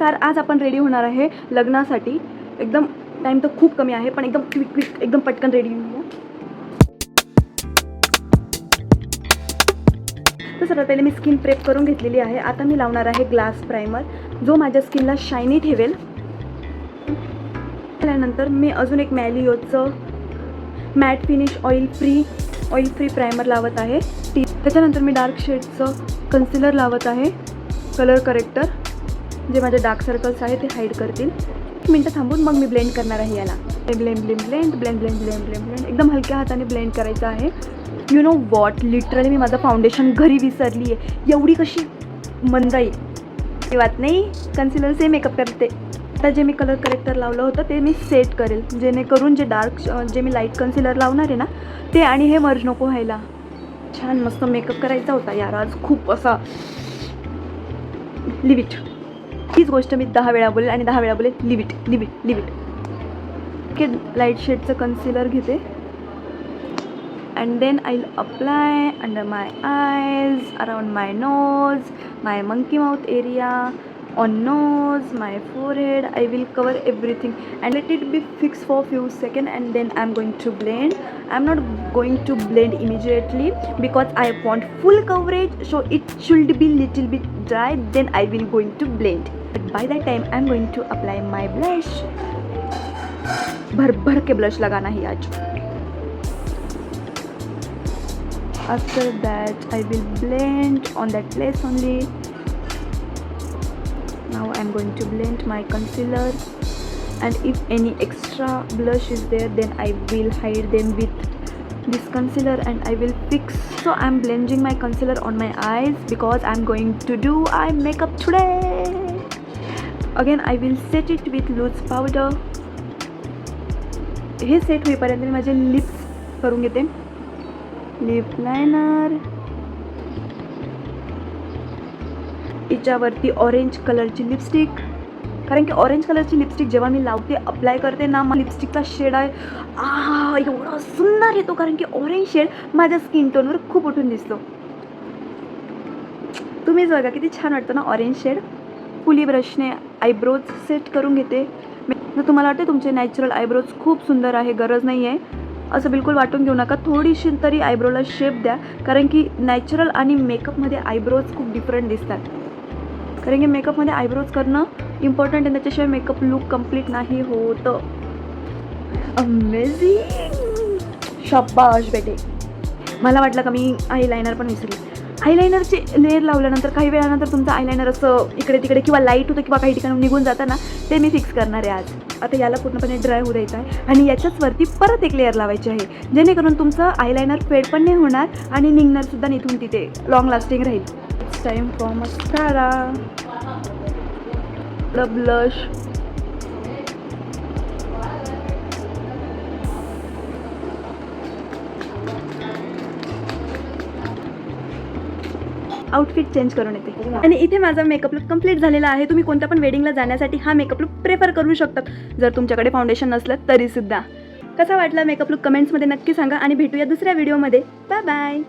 नमस्कार. आज आपण रेडी होणार आहे लग्नासाठी. एकदम टाइम तर खूप कमी आहे, पण एकदम क्विक एकदम पटकन रेडी होऊया. तर सर्वात पहिले मी स्किन प्रेप करून घेतलेली आहे. आता मी लावणार आहे ग्लास प्रायमर, जो माझ्या स्किनला शायनी ठेवेल. त्यानंतर मी अजून एक मॅलिओचं matte finish oil free primer लावत आहे. त्याच्यानंतर मी डार्क शेडचं कन्सिलर लावत आहे, कलर करेक्टर, जे माझे डार्क सर्कल्स आहे ते हाईड करतील. 1 मिनटं थांबून मग मी ब्लेंड करणार आहे याला. ब्लेंड एकदम हलक्या हाताने ब्लेंड करायचं आहे. यू नो वॉट, लिटरली मी माझं फाउंडेशन घरी विसरली आहे. एवढी कशी मंदाई ती बात नाही, कन्सिलरचे मेकअप करते. आता जे मी कलर करेक्टर लावलं होतं ते मी सेट करेल, जेणेकरून जे मी लाईट कन्सिलर लावणार आहे ना ते आणि हे मर्ज नको व्हायला. छान मस्त मेकअप करायचा होता यार आज, खूप असा लिव्ह इट. हीच गोष्ट मी 10 वेळा बोलेल आणि 10 वेळा बोलेल, लिव्ह इट. ओके, लाईट शेडचं कन्सिलर घेते and then I'll apply under my eyes, around my nose, my monkey mouth area, on nose, my forehead. I will cover everything and let it be fixed for few seconds, and then I'm going to blend. I'm not going to blend immediately because I want full coverage, so it should be little bit dry, then I will going to blend. But by that time I'm going to apply my blush. भर के blush लगाना है आज. After that I will blend on that place only. Now I'm going to blend my concealer, and if any extra blush is there then I will hide them with this concealer and I will fix. So I'm blending my concealer on my eyes because I'm going to do eye makeup today. Again I will set it with loose powder. हे set होईपर्यंत मी माझे lips करून घेते. Lip liner, याच्यावरती orange कलरची lipstick, कारण की orange कलरची लिपस्टिक जेव्हा मी लावते अप्लाय करते ना, मग लिपस्टिकचा शेड आहे एवढा सुंदर येतो, कारण की ऑरेंज शेड माझ्या स्किन टोनवर खूप उठून दिसतो. तुम्हीच बघा किती छान वाटतं ना ऑरेंज शेड. पुली ब्रशने आयब्रोज सेट करून घेते. जर तुम्हाला वाटते तुमचे नॅचरल आयब्रोज खूप सुंदर आहे, गरज नाही आहे असं बिलकुल वाटून घेऊ नका. थोडीशी तरी आयब्रोला शेप द्या, कारण की नॅचरल आणि मेकअपमध्ये आयब्रोज खूप डिफरंट दिसतात. कारण की मेकअपमध्ये आयब्रोज करणं इम्पॉर्टंट आहे, त्याच्याशिवाय मेकअप लुक कंप्लीट नाही होत. अमेझिंग, शाबाश बेटे. मला वाटलं का मी आयलायनर पण विसरली. आयलायनरचे लेअर लावल्यानंतर काही वेळानंतर तुमचं आयलायनर असं इकडे तिकडे किंवा लाईट होतं किंवा काही ठिकाणी निघून जातं ना, ते मी फिक्स करणार आहे आज. आता याला पूर्णपणे ड्राय होऊ द्यायचं आहे आणि याच्याच वरती परत एक लेअर लावायची आहे, जेणेकरून तुमचं आयलायनर फेड पण नाही होणार आणि निघणारसुद्धा इथून तिथे लॉंग लास्टिंग राहील. It's time for mascara, blush, outfit change करून येते. आणि इथे माझा मेकअप लुक कंप्लीट झालेला आहे. तुम्ही कोणत्या पण वेडिंगला जाण्यासाठी हा मेकअप लुक प्रेफर करू शकतात, जर तुमच्याकडे फाउंडेशन नसलं तरीसुद्धा. कसा वाटला मेकअप लुक कमेंट्समध्ये नक्की सांगा आणि भेटूया दुसऱ्या व्हिडिओमध्ये. Bye bye.